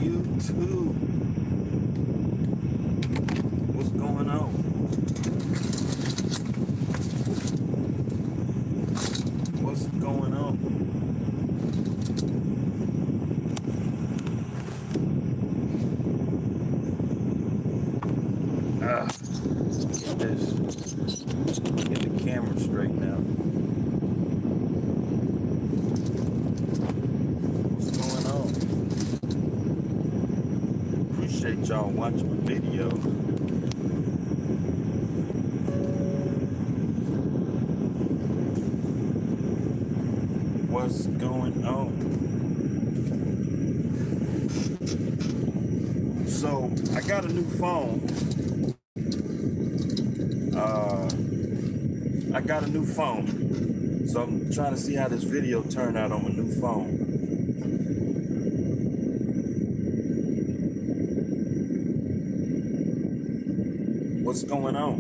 YouTube. What's going on? What's going on? Get this. Get the camera straight now. What's going on? Appreciate y'all watching my video. What's going on? So I got a new phone. So I'm trying to see how this video turned out on my new phone. What's going on?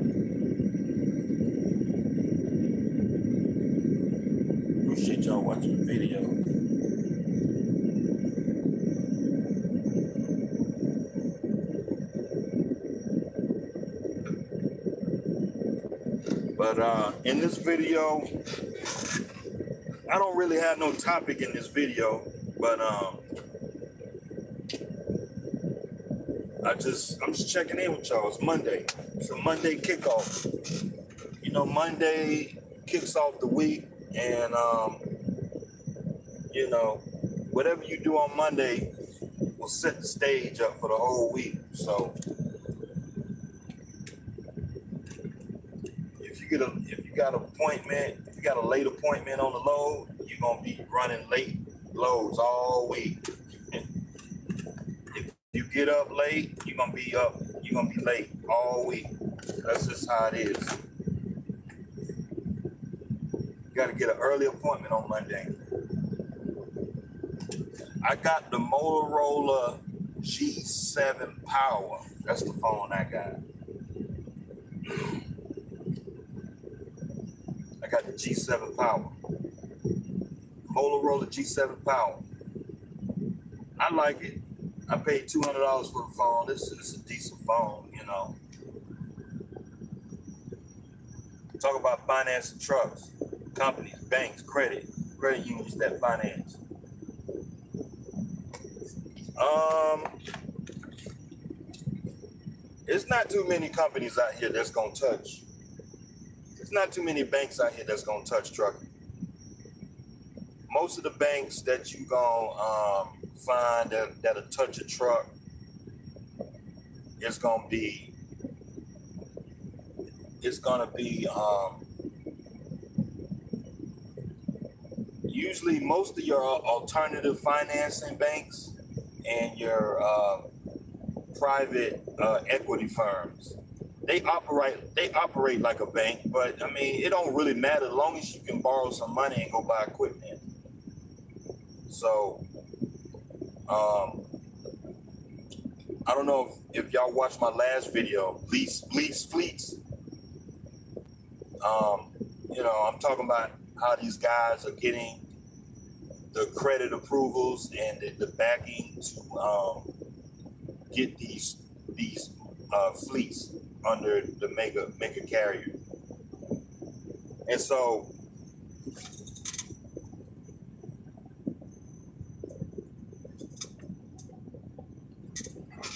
Appreciate y'all watching the video. But in this video, I don't really have no topic in this video, but I'm just checking in with y'all. It's Monday. It's a Monday kickoff. You know, Monday kicks off the week, and you know, whatever you do on Monday will set the stage up for the whole week. So if you got an appointment, if you got a late appointment on the load, you're gonna be running late loads all week. If you get up late, you're gonna be late all week. That's just how it is. You gotta get an early appointment on Monday. I got the Motorola G7 Power. That's the phone I got. I got the G7 Power. Motorola G7 Power. I like it. I paid $200 for the phone. This is a decent phone, you know. Talk about financing trucks, companies, banks, credit unions that finance. It's not too many companies out here that's gonna touch. There's not too many banks out here that's gonna touch trucking. Most of the banks that you gonna find that'll touch a truck is gonna be usually most of your alternative financing banks and your private equity firms. They operate like a bank, but I mean, it don't really matter as long as you can borrow some money and go buy equipment. So, I don't know if y'all watched my last video, lease fleets. You know, I'm talking about how these guys are getting the credit approvals and the backing to get these fleets under the mega carrier. And so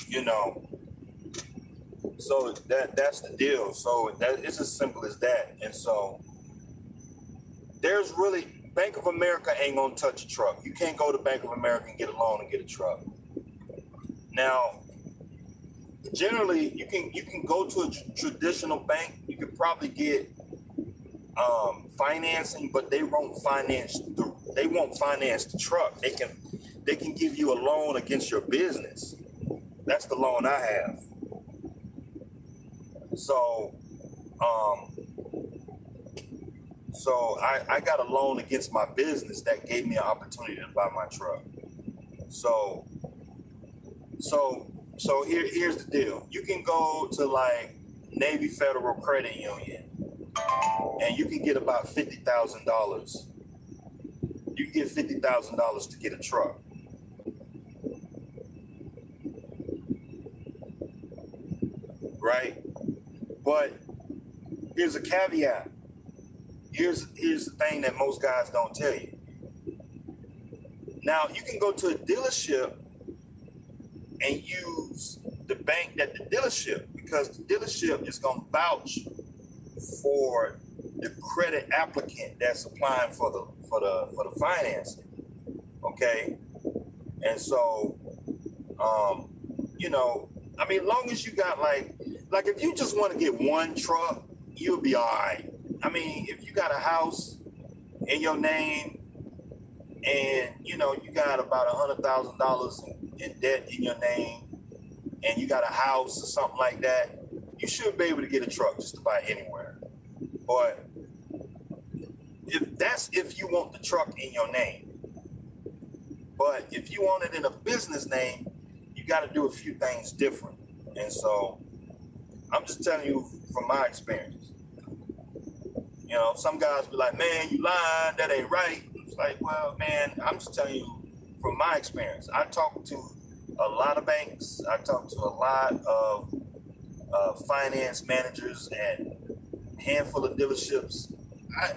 you know, so that's the deal. So that it's as simple as that. And so there's really, Bank of America ain't gonna touch a truck. You can't go to Bank of America and get a loan and get a truck. Now, generally, you can go to a traditional bank. You could probably get financing, but they won't finance the truck. They can give you a loan against your business. That's the loan I have. So I got a loan against my business that gave me an opportunity to buy my truck. So here's the deal. You can go to like Navy Federal Credit Union and you can get about $50,000 get $50,000 to get a truck. Right? But here's a caveat. Here's the thing that most guys don't tell you. Now, you can go to a dealership and use the bank at the dealership, because the dealership is going to vouch for the credit applicant that's applying for the financing. Okay? And so, you know, I mean, long as you got like if you just want to get one truck, you'll be all right. I mean, if you got a house in your name and, you know, you got about $100,000 in debt in your name and you got a house or something like that, you should be able to get a truck just about anywhere. But if you want the truck in your name. But if you want it in a business name, you got to do a few things different. And so I'm just telling you from my experience. You know, some guys be like, man, you lying, that ain't right. It's like, well, man, I'm just telling you from my experience. I talk to a lot of banks. I talk to a lot of finance managers and a handful of dealerships.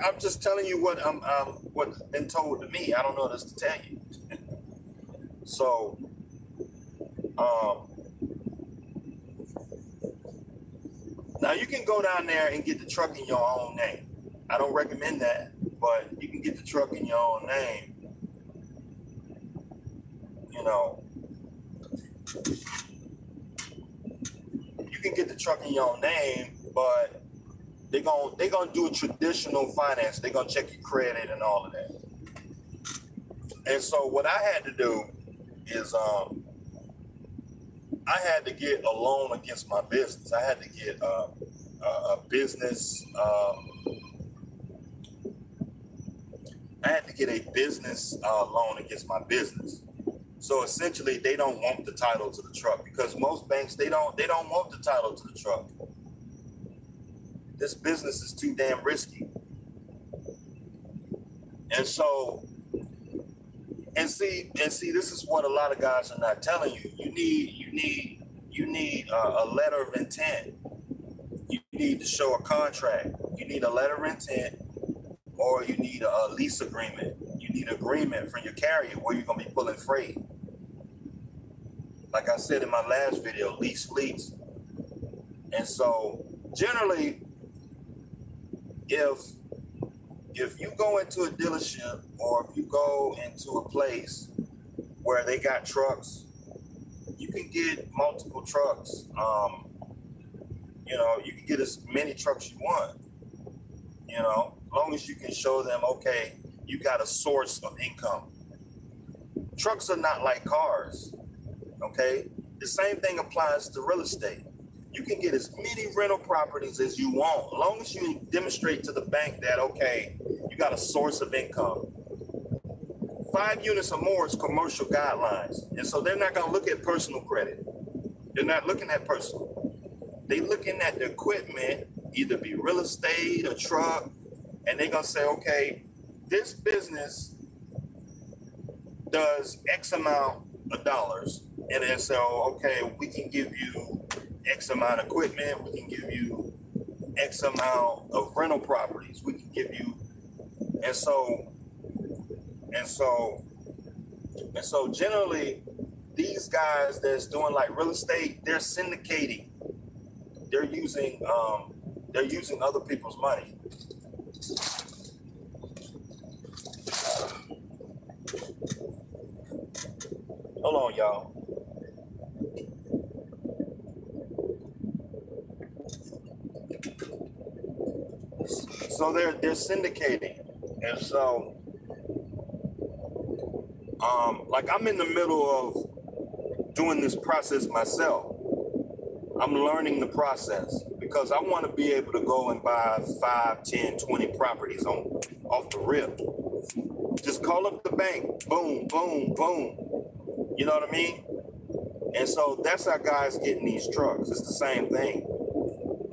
I'm just telling you what what's been told to me. I don't know what else to tell you. So, now you can go down there and get the truck in your own name. I don't recommend that, but you can get the truck in your own name. You know, you can get the truck in your own name, but they're gonna do a traditional finance. They're gonna check your credit and all of that. And so what I had to do is I had to get a loan against my business. I had to get a business. I had to get a business loan against my business. So essentially, they don't want the title to the truck, because most banks they don't want the title to the truck. This business is too damn risky. And so, and see, this is what a lot of guys are not telling you. You need a letter of intent. You need to show a contract. You need a letter of intent, or you need a lease agreement. You need agreement from your carrier where you're gonna be pulling freight. Like I said in my last video, lease fleets. And so generally, if you go into a dealership or if you go into a place where they got trucks, you can get multiple trucks. You know, you can get as many trucks you want, you know, as long as you can show them, okay, you got a source of income. Trucks are not like cars, okay? The same thing applies to real estate. You can get as many rental properties as you want, as long as you demonstrate to the bank that, okay, you got a source of income. 5 units or more is commercial guidelines. And so they're not gonna look at personal credit. They're not looking at personal. They're looking at the equipment, either be real estate or truck, and they're gonna say, okay, this business does X amount of dollars. And then say, okay, we can give you X amount of equipment, we can give you X amount of rental properties, we can give you, and so generally, these guys that's doing like real estate, they're syndicating. They're using other people's money. Hold on, y'all. So they're syndicating, and so like I'm in the middle of doing this process myself. I'm learning the process because I want to be able to go and buy 5, 10, 20 properties off the rip. Just call up the bank, boom, boom, boom. You know what I mean? And so that's how guys getting these trucks. It's the same thing.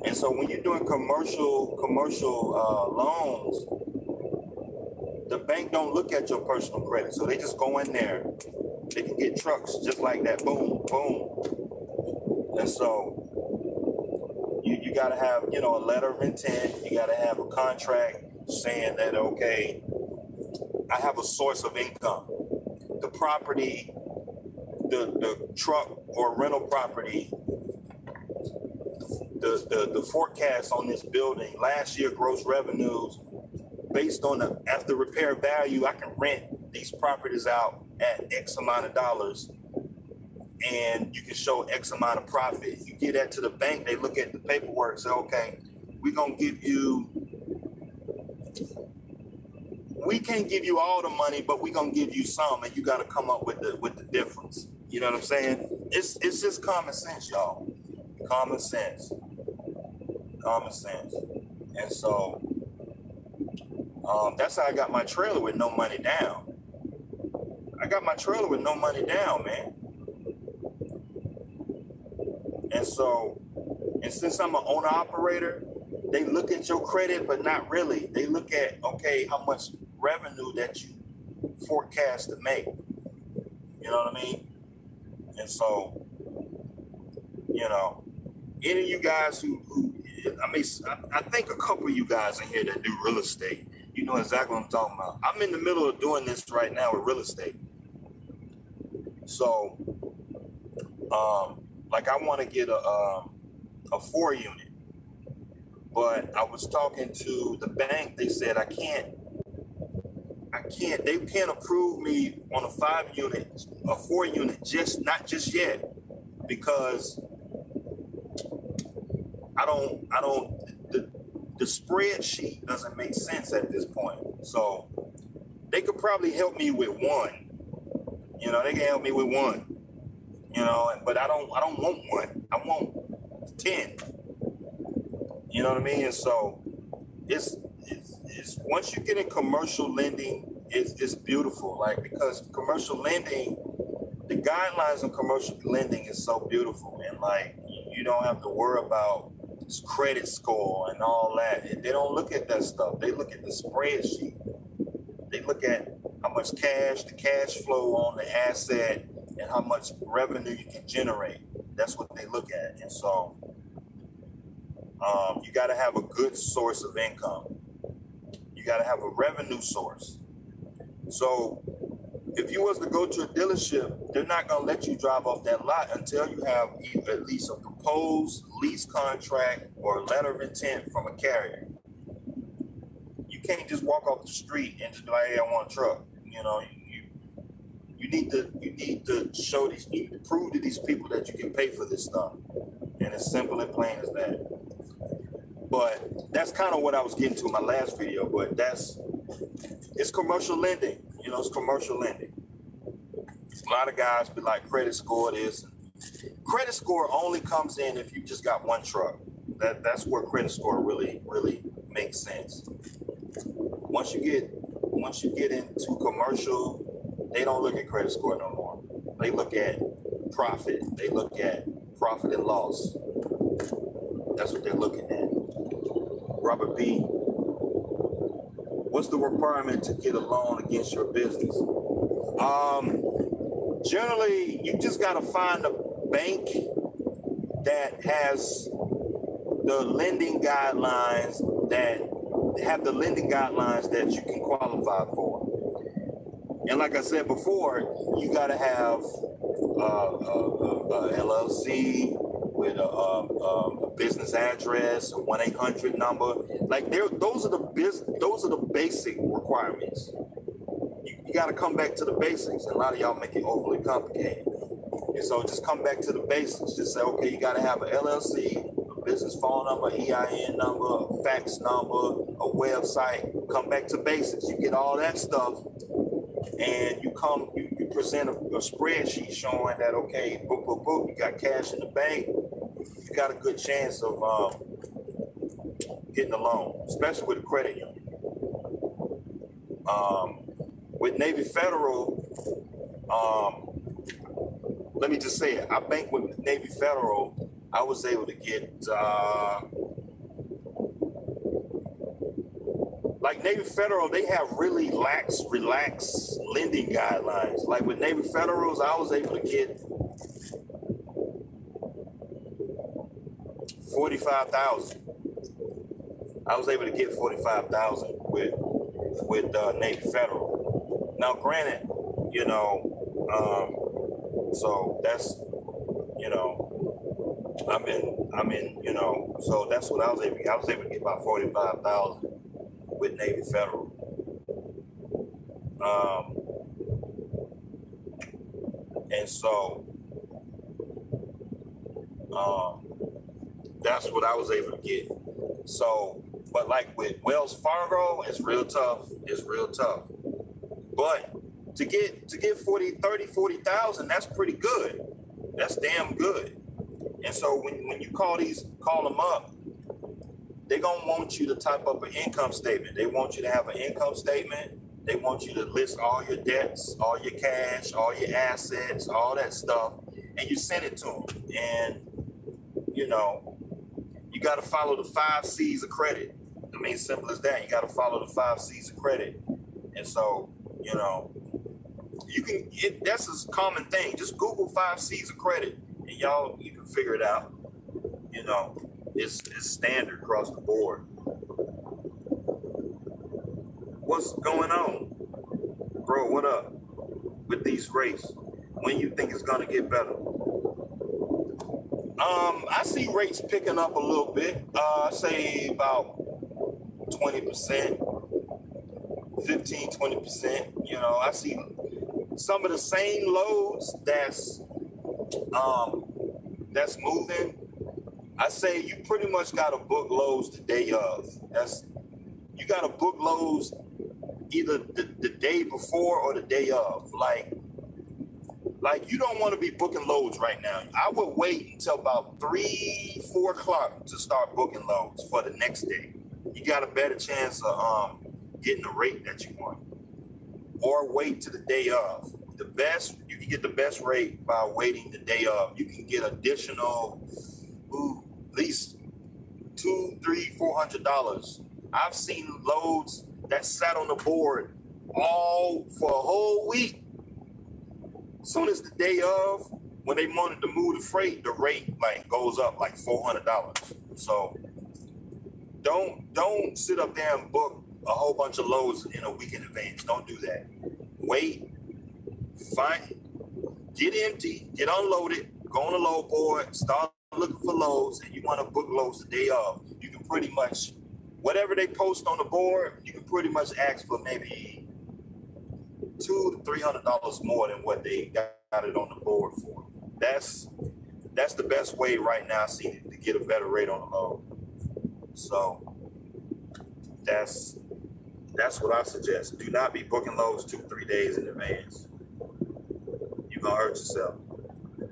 And so when you're doing commercial loans, the bank don't look at your personal credit, so they just go in there. They can get trucks just like that, boom, boom. And so you got to have, you know, a letter of intent. You got to have a contract saying that, okay, I have a source of income. The property, the truck or rental property, the forecast on this building, last year gross revenues, based on the after repair value, I can rent these properties out at X amount of dollars, and you can show X amount of profit. You get that to the bank, they look at the paperwork, say, okay, we can't give you all the money, but we're gonna give you some, and you got to come up with the difference. You know what I'm saying? It's just common sense, y'all. Common sense. And so that's how I got my trailer with no money down. I got my trailer with no money down, man. And so, and since I'm an owner operator, they look at your credit, but not really. They look at, okay, how much revenue that you forecast to make. You know what I mean? And so, you know, any of you guys who I think a couple of you guys in here that do real estate, you know exactly what I'm talking about. I'm in the middle of doing this right now with real estate. So, like I want to get a 4 unit, but I was talking to the bank. They said I can't, they can't approve me on a 4 unit, not just yet, because the spreadsheet doesn't make sense at this point. So they could probably help me with 1. You know, they can help me with 1. You know, but I don't want 1. I want 10. You know what I mean? And so it's once you get in commercial lending, it's beautiful. Like, because commercial lending, the guidelines of commercial lending is so beautiful, and like you don't have to worry about credit score and all that. They don't look at that stuff. They look at the spreadsheet. They look at how much cash, the cash flow on the asset, and how much revenue you can generate. That's what they look at. And so you got to have a good source of income. You got to have a revenue source. So if you was to go to a dealership, they're not going to let you drive off that lot until you have at least a proposed lease contract or a letter of intent from a carrier. You can't just walk off the street and just be like, hey, I want a truck. You know, you need to show these, you need to prove to these people that you can pay for this stuff. And it's simple and plain as that. But that's kind of what I was getting to in my last video, but it's commercial lending. You know, it's commercial lending. A lot of guys be like, credit score this. Credit score only comes in if you just got 1 truck. That's where credit score really makes sense. Once you get into commercial, they don't look at credit score no more. They look at profit. They look at profit and loss. That's what they're looking at. Robert B., what's the requirement to get a loan against your business? Generally, you just got to find a bank that has the lending guidelines that you can qualify for. And like I said before, you got to have a LLC with a business address, a 1-800 number. Like those are the basic requirements. You got to come back to the basics. And a lot of y'all make it overly complicated. And so just come back to the basics. Just say, okay, you got to have an LLC, a business phone number, EIN number, a fax number, a website. Come back to basics. You get all that stuff, and you present a spreadsheet showing that, okay, boop, boop, boop, you got cash in the bank. You got a good chance of getting a loan, especially with a credit union. With Navy Federal, let me just say it. I banked with Navy Federal. I was able to get like Navy Federal, they have really relaxed lending guidelines. Like with Navy Federals, I was able to get 45,000. I was able to get 45,000 with Navy Federal. Now, granted, you know, so that's, you know, I'm in, you know, so that's what I was able to get. I was able to get about 45,000 with Navy Federal. And so that's what I was able to get. So, but like with Wells Fargo, it's real tough. It's real tough. But to get 40,000, that's pretty good. That's damn good. And so when you call them up, they're gonna want you to type up an income statement. They want you to have an income statement. They want you to list all your debts, all your cash, all your assets, all that stuff, and you send it to them. And you know, you got to follow the 5 C's of credit. I mean, simple as that. You got to follow the 5 C's of credit. And so, you know, that's a common thing. Just Google 5 C's of credit, and you can figure it out. You know, it's standard across the board. What's going on? Bro, what up with these rates? When you think it's going to get better? I see rates picking up a little bit. I say about 20%, 15, 20%. You know, I see some of the same loads that's moving. I say you pretty much got to book loads the day of. You got to book loads either the day before or the day of. Like you don't want to be booking loads right now. I would wait until about 3, 4 o'clock to start booking loads for the next day. You got a better chance of getting the rate that you want. Or wait to the day of. You can get the best rate by waiting the day of. You can get additional, at least $200, $300, $400. I've seen loads that sat on the board all for a whole week. As soon as the day of, when they wanted to move the freight, the rate goes up like $400. So don't sit up there and book a whole bunch of loads in a week in advance. Don't do that. Wait, get empty, get unloaded, go on the load board, start looking for loads, and you want to book loads the day of. You can pretty much, whatever they post on the board, you can pretty much ask for maybe $200 to $300 more than what they got it on the board for. That's the best way right now, see, to get a better rate on the load. So that's what I suggest. Do not be booking loads 2-3 days in advance. You're gonna hurt yourself.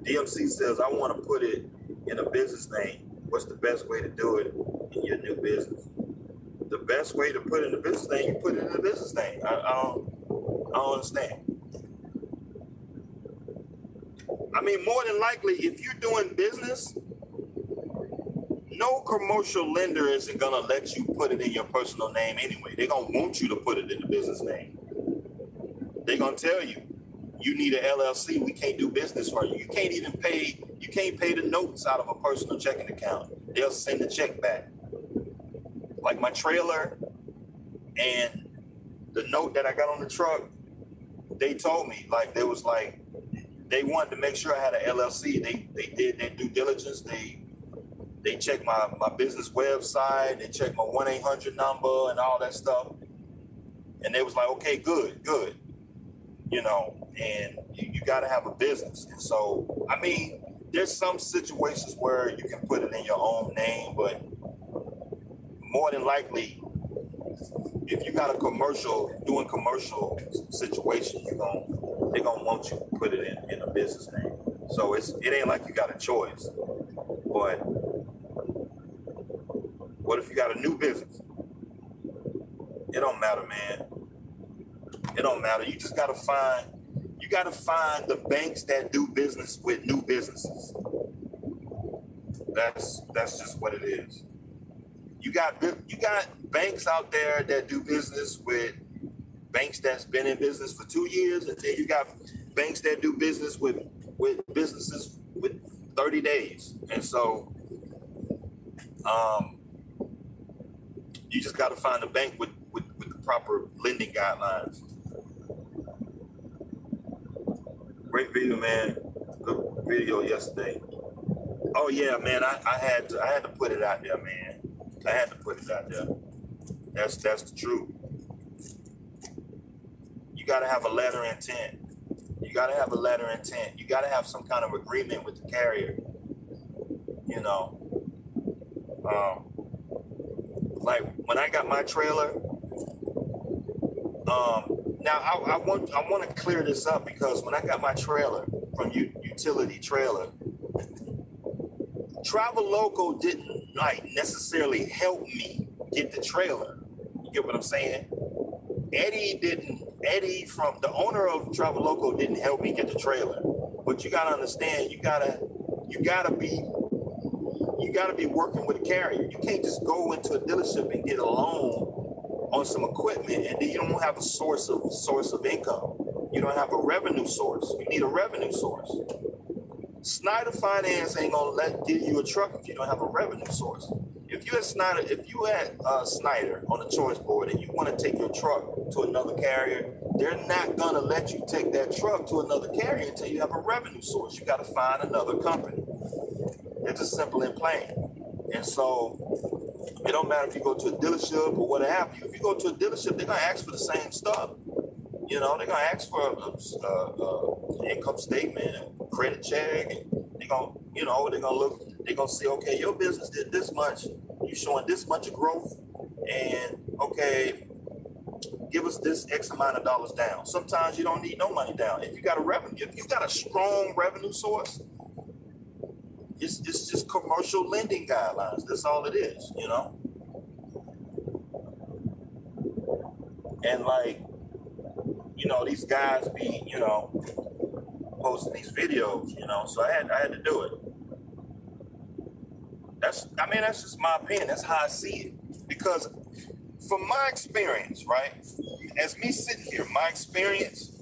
DMC says, I want to put it in a business name. What's the best way to do it in your new business? The best way to put it in a business name, you put it in a business name. I don't understand. I mean, more than likely, if you're doing business, no commercial lender isn't going to let you put it in your personal name anyway. They're going to want you to put it in the business name. They're going to tell you, you need an LLC. We can't do business for you. You can't pay the notes out of a personal checking account. They'll send the check back. Like my trailer and the note that I got on the truck, they told me, they wanted to make sure I had an LLC. They did their due diligence. They checked my business website. They checked my 1-800 number and all that stuff. And they was like, okay, good. You know, and you got to have a business. And so, I mean, there's some situations where you can put it in your own name, but more than likely, if you got a commercial situation, they're gonna want you to put it in a business name. So it ain't like you got a choice. But what if you got a new business? It don't matter, man. It don't matter. You just gotta find the banks that do business with new businesses. That's just what it is. You got banks out there that do business with banks that's been in business for 2 years, and then you got banks that do business with businesses with 30 days. And so you just got to find a bank with the proper lending guidelines. Great video, man. Good video yesterday. Oh yeah, man. I had to put it out there, man. I had to put it out there. That's the truth. You got to have a letter of intent. You got to have a letter of intent. You got to have some kind of agreement with the carrier. You know, like when I got my trailer. Now I want to clear this up, because when I got my trailer from Utility Trailer, Travel Local didn't necessarily help me get the trailer. You get what I'm saying? Eddie from the owner of Travel Local didn't help me get the trailer. But you gotta understand, you gotta be working with a carrier. You can't just go into a dealership and get a loan on some equipment and then you don't have a source of income. You don't have a revenue source. You need a revenue source. Snyder Finance ain't gonna give you a truck if you don't have a revenue source. If you had Snyder on the choice board and you want to take your truck to another carrier, they're not gonna let you take that truck to another carrier until you have a revenue source. You got to find another company. It's just simple and plain. And so it don't matter if you go to a dealership or what have you. If you go to a dealership, they're gonna ask for the same stuff. You know, they're gonna ask for an income statement, a credit check, and they're gonna see, okay, your business did this much, you showing this much of growth, and okay, give us this X amount of dollars down. Sometimes you don't need no money down. If you got a strong revenue source, it's just commercial lending guidelines. That's all it is, you know. And these guys be, posting these videos, so I had to do it. That's just my opinion. That's how I see it. Because from my experience, right, as me sitting here, my experience,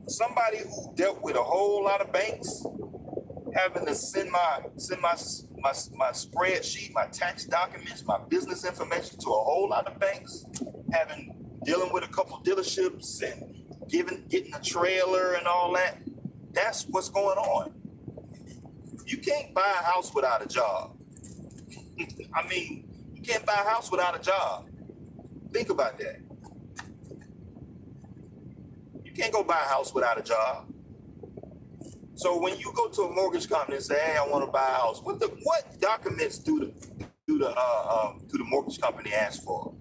somebody who dealt with a whole lot of banks, having to send my spreadsheet, my tax documents, my business information to a whole lot of banks, dealing with a couple dealerships and getting a trailer and all that. That's what's going on. You can't buy a house without a job. You can't buy a house without a job. Think about that. You can't go buy a house without a job. So when you go to a mortgage company and say, "Hey, I want to buy a house," what documents do the mortgage company ask for?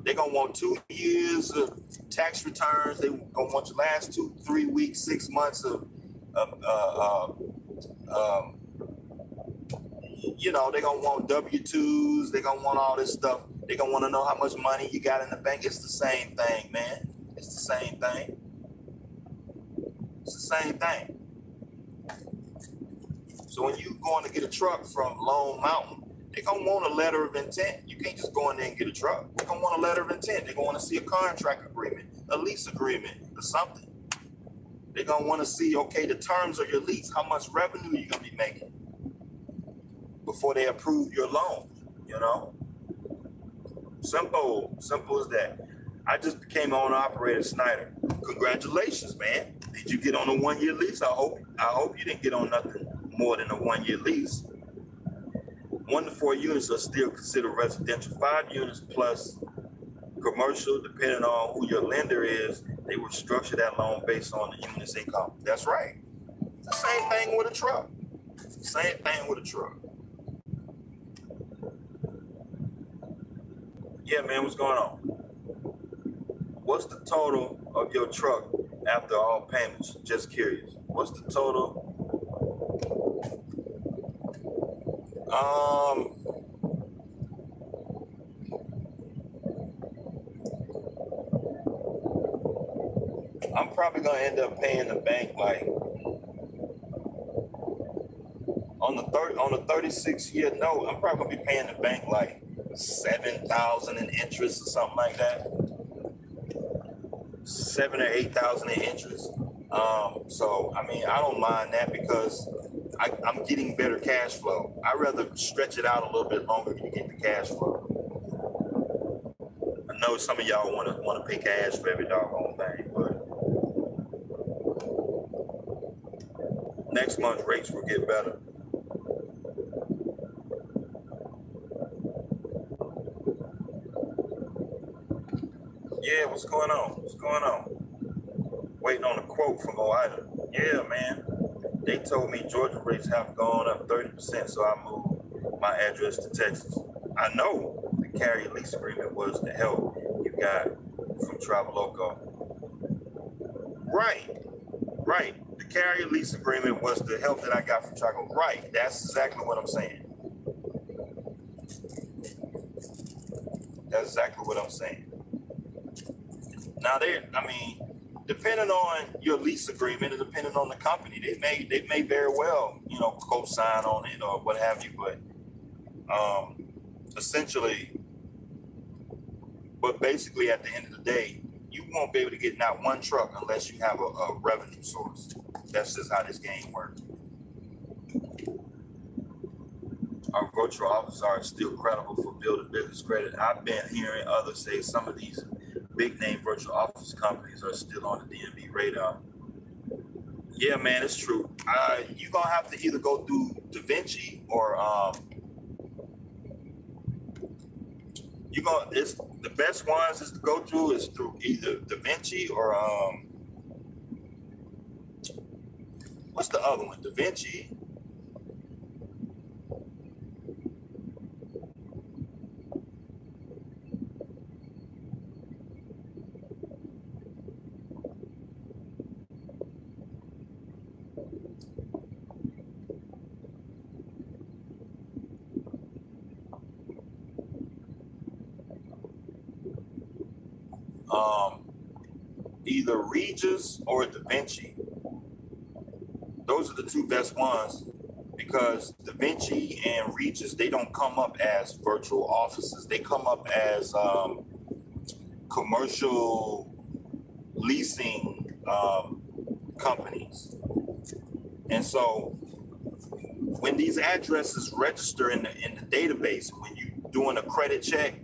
They're gonna want 2 years of tax returns. They're gonna want your last 2, 3 weeks, 6 months of they're gonna want W-2s. They're gonna want all this stuff. They're gonna want to know how much money you got in the bank. It's the same thing, man. It's the same thing. It's the same thing. So when you going to get a truck from Lone Mountain, they're going to want a letter of intent. You can't just go in there and get a truck. They're going to want a letter of intent. They're going to want to see a contract agreement, a lease agreement, or something. They're going to want to see, okay, the terms of your lease, how much revenue you're going to be making before they approve your loan, Simple as that. I just became owner-operator Snyder. Congratulations, man. Did you get on a 1-year lease? I hope you didn't get on nothing more than a 1-year lease. 1 to 4 units are still considered residential. 5 units plus commercial, depending on who your lender is, they will structure that loan based on the unit's income. That's right. It's the same thing with a truck. Same thing with a truck. Yeah, man, what's going on? What's the total of your truck after all payments? Just curious. What's the total? I'm probably gonna end up paying the bank on on the 36-year note, I'm probably gonna be paying the bank like $7,000 in interest or something like that. 7 or 8,000 in interest. So I mean, I don't mind that because I'm getting better cash flow. I'd rather stretch it out a little bit longer to get the cash flow. I know some of y'all want to pay cash for every doggone thing, but next month's rates will get better. Yeah, what's going on? What's going on? Waiting on a quote from OIDA. Yeah, man. They told me Georgia rates have gone up 30%, so I moved my address to Texas. I know the carrier lease agreement was the help you got from Traveloka. Right. The carrier lease agreement was the help that I got from Traveloka. Right. That's exactly what I'm saying. That's exactly what I'm saying. Now, depending on your lease agreement and depending on the company, they may very well, co-sign on it or what have you. But basically, at the end of the day, you won't be able to get not one truck unless you have a revenue source. That's just how this game works. Our virtual offices are still credible for building business credit. I've been hearing others say some of these big name virtual office companies are still on the DMV radar. Yeah, man, it's true. You're gonna have to either go through DaVinci or it's the best ones is to go through is through either DaVinci or what's the other one? DaVinci. Either Regus or DaVinci. Those are the two best ones because DaVinci and Regus, they don't come up as virtual offices. They come up as commercial leasing companies. And so when these addresses register in the database, when you're doing a credit check,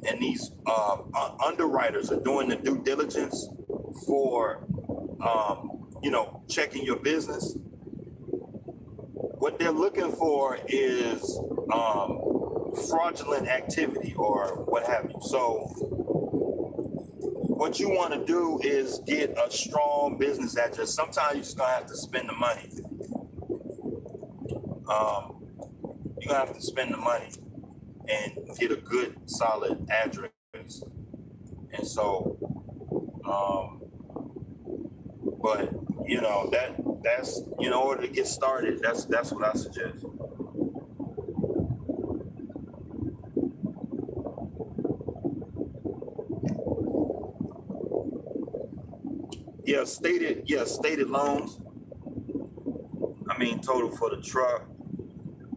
and these underwriters are doing the due diligence for, checking your business. What they're looking for is fraudulent activity or what have you. So what you want to do is get a strong business address. Sometimes you're just going to have to spend the money. You're going to have to spend the money and get a good, solid address. And so, but that's in order to get started, that's what I suggest. Stated loans. I mean, total for the truck,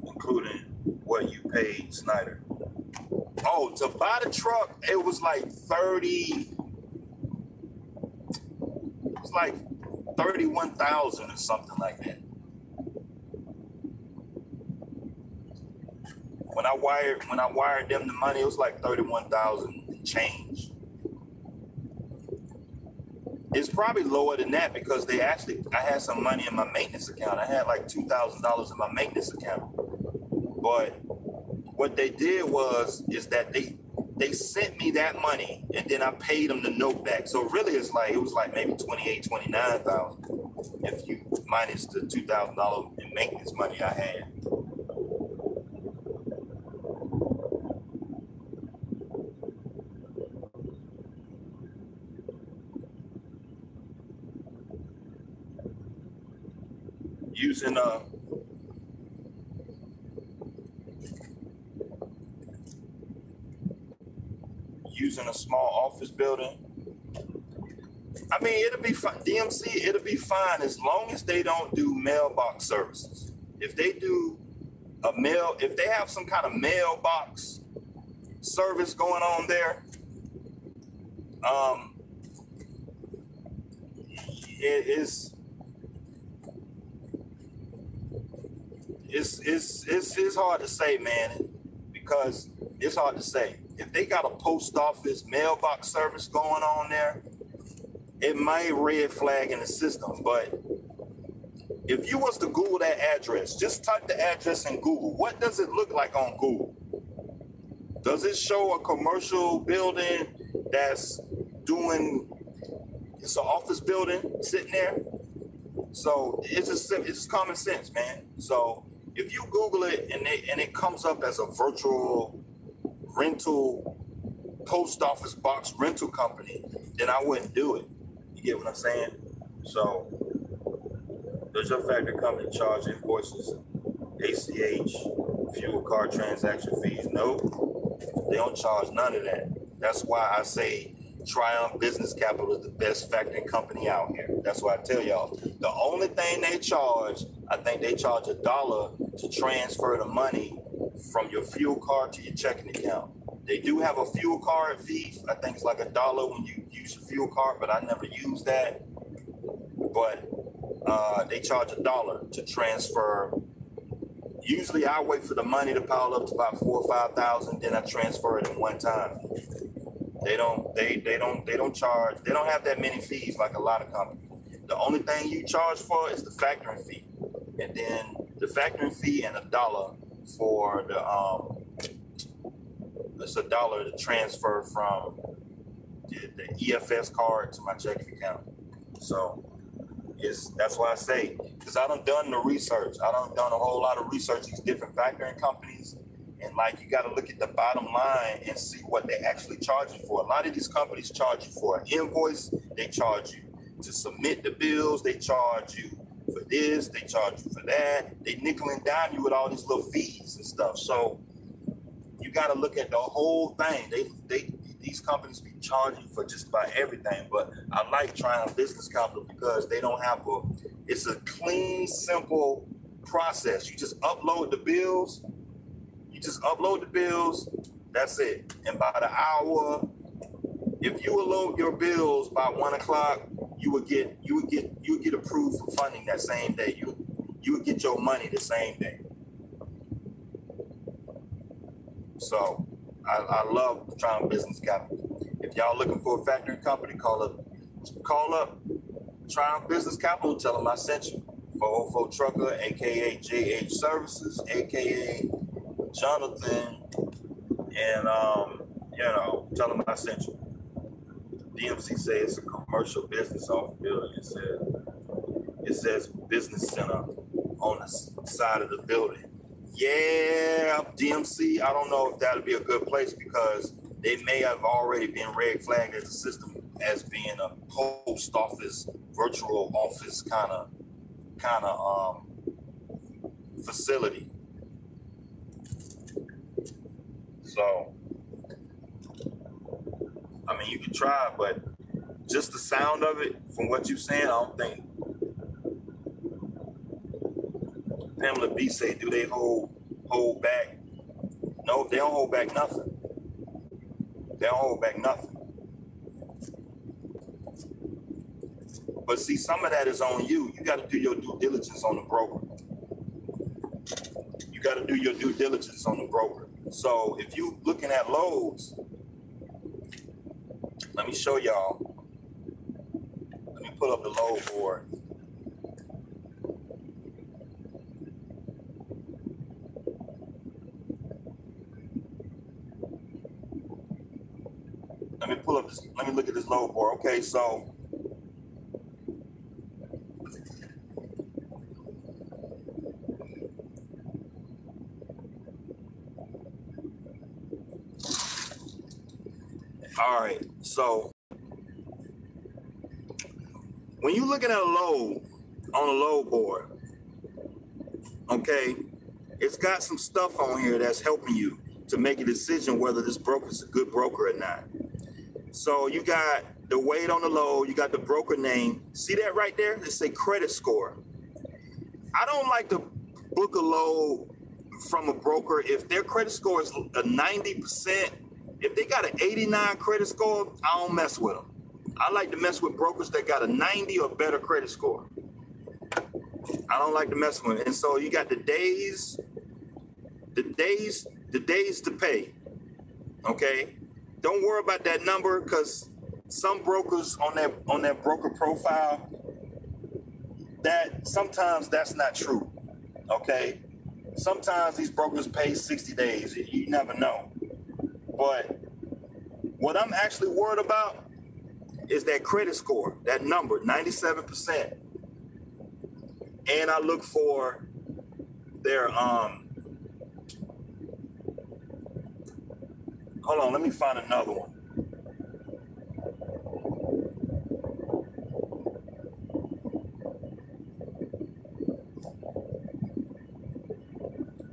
including what you paid Snyder. Oh, to buy the truck, it was like 31,000 or something like that. When I wired them the money, it was like 31,000 and change. It's probably lower than that because I had some money in my maintenance account. I had like $2,000 in my maintenance account. But what they did is that they sent me that money and then I paid them the note back. So really it was like maybe 29,000 if you minus the $2,000 in maintenance money I had. Using a small office building. I mean, it'll be fine. DMC, it'll be fine as long as they don't do mailbox services. if they do if they have some kind of mailbox service going on there, it's hard to say, man, because it's hard to say. If they got a post office mailbox service going on there, it might red flag in the system. But if you was to Google that address, just type the address in Google. What does it look like on Google? Does it show a commercial building that's it's an office building sitting there? So it's just common sense, man. So if you Google it and it comes up as a virtual rental post office box rental company, then I wouldn't do it. You get what I'm saying? So does your factory company charge invoices, ACH, fuel card transaction fees? No, they don't charge none of that. That's why I say Triumph Business Capital is the best factoring company out here. That's why I tell y'all. The only thing they charge, I think they charge $1 to transfer the money from your fuel card to your checking account. They do have a fuel card fee. I think it's like $1 when you use your fuel card, but I never use that. But they charge $1 to transfer. Usually I wait for the money to pile up to about $4,000 or $5,000, then I transfer it in one time. They don't charge, they don't have that many fees like a lot of companies. The only thing you charge for is the factoring fee. And then the factoring fee and $1 for it's $1 to transfer from the EFS card to my checking account. So that's why I say, because I done the research. I done a whole lot of research, these different factoring companies. And like, you got to look at the bottom line and see what they actually charge you for. A lot of these companies charge you for an invoice. They charge you to submit the bills. They charge you for this. They charge you for that. They nickel and dime you with all these little fees and stuff. So you got to look at the whole thing. These companies be charging for just about everything. But I like Triumph Business Capital because they don't have it's a clean, simple process. You just upload the bills. That's it. And by the hour, if you will load your bills by 1 o'clock, you would get approved for funding that same day. You would get your money the same day. So I love Triumph Business Capital. If y'all looking for a factoring company, call up Triumph Business Capital and tell them I sent you. 404 Trucker, aka JH Services, aka Jonathan, and tell them I sent you. DMC says it's a commercial business off building. It says business center on the side of the building. Yeah, DMC, I don't know if that'll be a good place because they may have already been red flagged as a system as being a post office, virtual office kind of facility. So, I mean, you can try, but just the sound of it, from what you're saying, I don't think. Pamela B say, do they hold back? No, they don't hold back nothing. They don't hold back nothing. But see, some of that is on you. You got to do your due diligence on the broker. You got to do your due diligence on the broker. So if you looking at loads, let me show y'all. Let me pull up the load board. Let me look at this load board. Okay, so all right, so when you're looking at a load on a load board, okay, it's got some stuff on here that's helping you to make a decision whether this broker is a good broker or not. So you got the weight on the load, you got the broker name. See that right there? It say credit score. I don't like to book a load from a broker, if their credit score is a 90%, if they got an 89 credit score, I don't mess with them. I like to mess with brokers that got a 90 or better credit score. I don't like to mess with them. And so you got the days to pay. Okay, don't worry about that number, because some brokers on that broker profile, that sometimes that's not true. Okay, sometimes these brokers pay 60 days. You never know. But what I'm actually worried about is that credit score, that number, 97%. And I look for their hold on, let me find another one.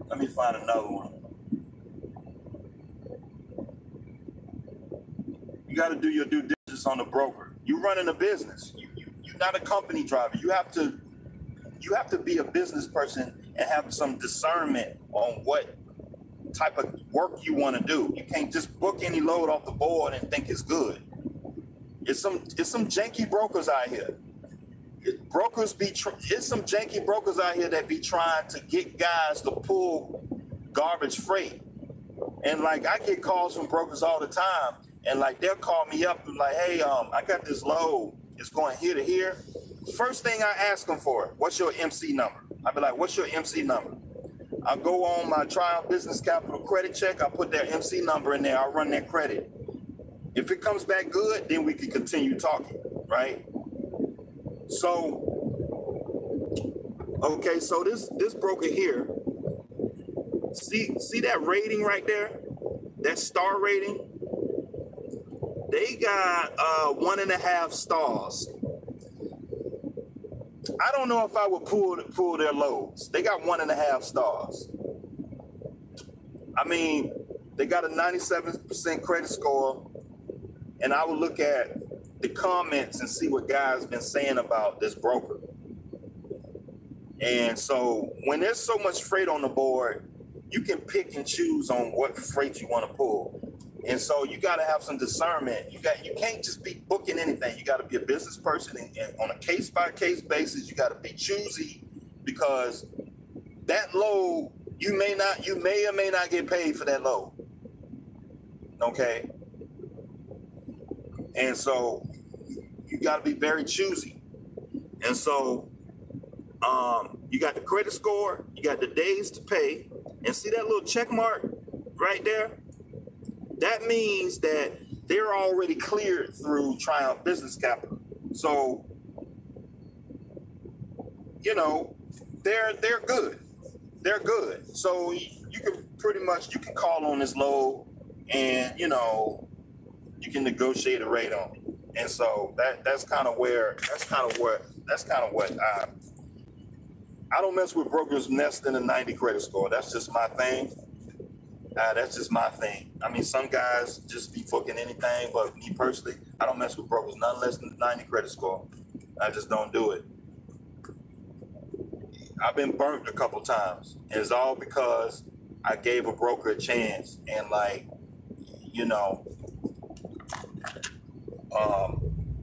Let me find another one. You got to do your due diligence on the broker. You're running a business. You're not a company driver. You have to be a business person and have some discernment on what type of work you want to do. You can't just book any load off the board and think it's good. It's some janky brokers out here. It's some janky brokers out here that be trying to get guys to pull garbage freight. And like, I get calls from brokers all the time, and like, they'll call me up and like, hey, I got this load. It's going here to here. First thing I ask them for, what's your MC number? I'll be like, what's your MC number? I'll go on my Triumph Business Capital credit check. I'll put their MC number in there. I'll run their credit. If it comes back good, then we can continue talking, right? So, okay, so this broker here, see that rating right there? That star rating? They got 1.5 stars. I don't know if I would pull their loads. They got 1.5 stars. I mean, they got a 97% credit score, and I would look at the comments and see what guys been saying about this broker. And so when there's so much freight on the board, you can pick and choose on what freight you want to pull. And so you got to have some discernment. You can't just be booking anything. You got to be a business person, and on a case-by-case basis, you got to be choosy, because that load, you may or may not get paid for that load. Okay? And so you got to be very choosy. And so you got the credit score, you got the days to pay, and see that little check mark right there? That means that they're already cleared through Triumph Business Capital. So, you know, they're good. They're good. So you can call on this load, and you know, you can negotiate a rate on it. And so that's kind of what I don't mess with brokers less than a 90 credit score. That's just my thing. That's just my thing. I mean, some guys just be booking anything, but me personally, I don't mess with brokers none less than 90 credit score. I just don't do it. I've been burnt a couple times, and it's all because I gave a broker a chance, and like, you know,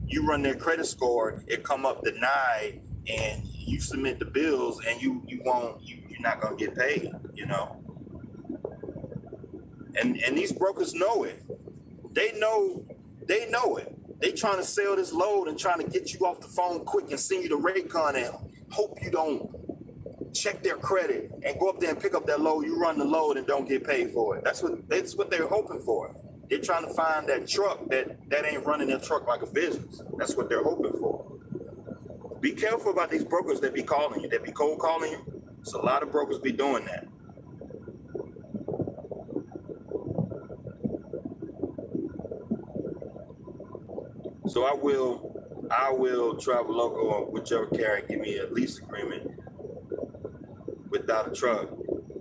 you run their credit score, it come up denied, and you submit the bills, and you're not gonna get paid, you know. And these brokers know it. They know it. They trying to sell this load and trying to get you off the phone quick and send you the rate con and hope you don't check their credit and go up there and pick up that load. You run the load and don't get paid for it. That's what they're hoping for. They're trying to find that truck that ain't running their truck like a business. That's what they're hoping for. Be careful about these brokers that be calling you, that be cold calling you. So a lot of brokers be doing that. So I will travel local or whichever carrier give me a lease agreement without a truck,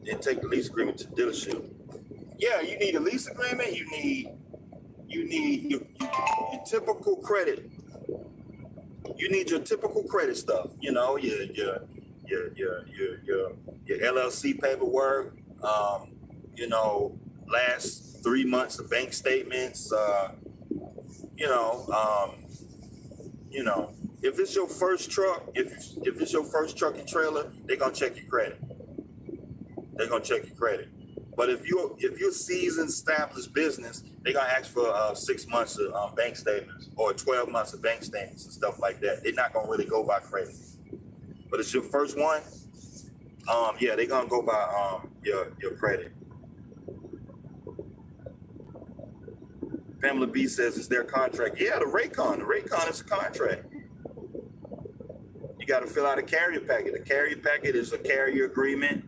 and take the lease agreement to the dealership. Yeah, you need a lease agreement. You need your typical credit. You need your typical credit stuff. You know, your your LLC paperwork, you know, last 3 months of bank statements, you know, if it's your first truck, if it's your first truck and trailer, they're gonna check your credit. They're gonna check your credit. But if you're seasoned, established business, they're gonna ask for 6 months of bank statements or 12 months of bank statements and stuff like that. They're not gonna really go by credit. But it's your first one, yeah, they're gonna go by your credit. Pamela B says it's their contract. Yeah, the Raycon is a contract. You got to fill out a carrier packet. A carrier packet is a carrier agreement,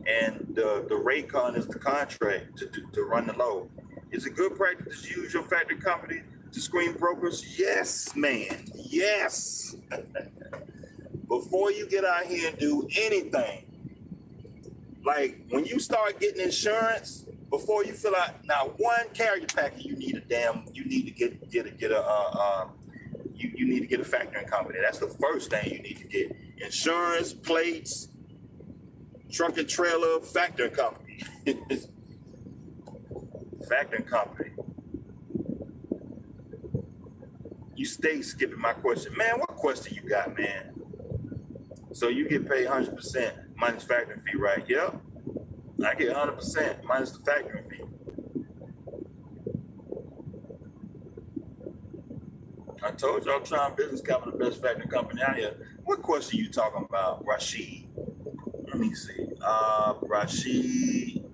and the Raycon is the contract to run the load. Is it good practice to use your factory company to screen brokers? Yes, man. Yes. Before you get out here and do anything, like when you start getting insurance, before you fill out now one carrier packet, you need to get a factoring company. That's the first thing you need to get. Insurance, plates, truck and trailer, factoring company. Factoring company. You stay skipping my question. Man, what question you got, man? So you get paid 100% minus factoring fee, right? Yep. I get 100% minus the factoring fee. I told you I'm trying Business Capital, the best factoring company out here. What question you talking about, Rashid? Let me see. Rashid.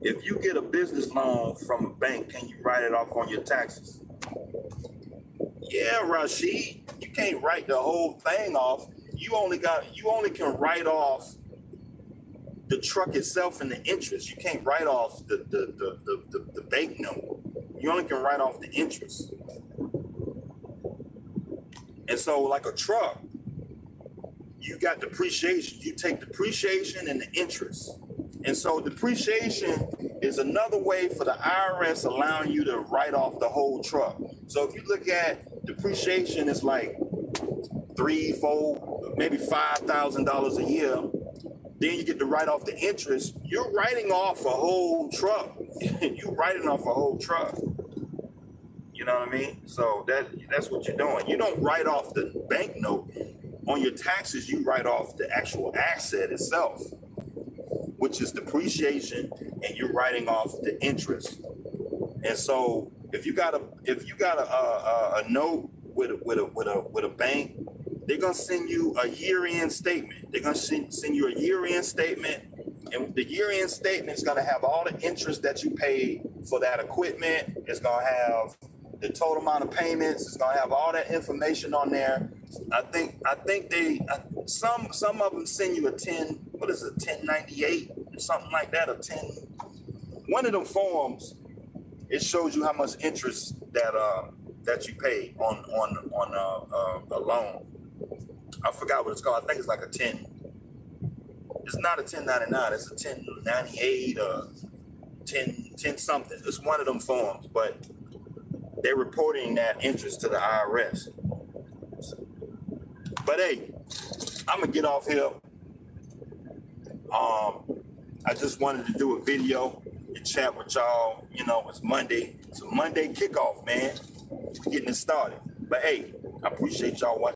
If you get a business loan from a bank, can you write it off on your taxes? Yeah, Rashid. You can't write the whole thing off. You only can write off the truck itself and the interest. You can't write off the bank note. You only can write off the interest. And so like a truck, you got depreciation. You take depreciation and the interest. And so depreciation is another way for the IRS allowing you to write off the whole truck. So if you look at depreciation, it's like $3,000, $4,000, maybe $5,000 a year. Then you get to write off the interest. You're writing off a whole truck. You're writing off a whole truck. You know what I mean? So that's what you're doing. You don't write off the bank note. On your taxes, you write off the actual asset itself, which is depreciation, and you're writing off the interest. And so if you got a note with a bank, they're gonna send you a year-end statement. They're gonna send you a year-end statement, and the year-end statement is gonna have all the interest that you paid for that equipment. It's gonna have the total amount of payments. It's gonna have all that information on there. I think some of them send you a 1098 or something like that, one of them forms. It shows you how much interest that you pay on a loan. I forgot what it's called. I think it's like a 10. It's not a 1099. It's a 1098 or 10 something. It's one of them forms, but they're reporting that interest to the IRS. But hey, I'm gonna get off here. I just wanted to do a video and chat with y'all. You know, it's Monday. It's a Monday kickoff, man. We're getting it started. But hey, I appreciate y'all watching.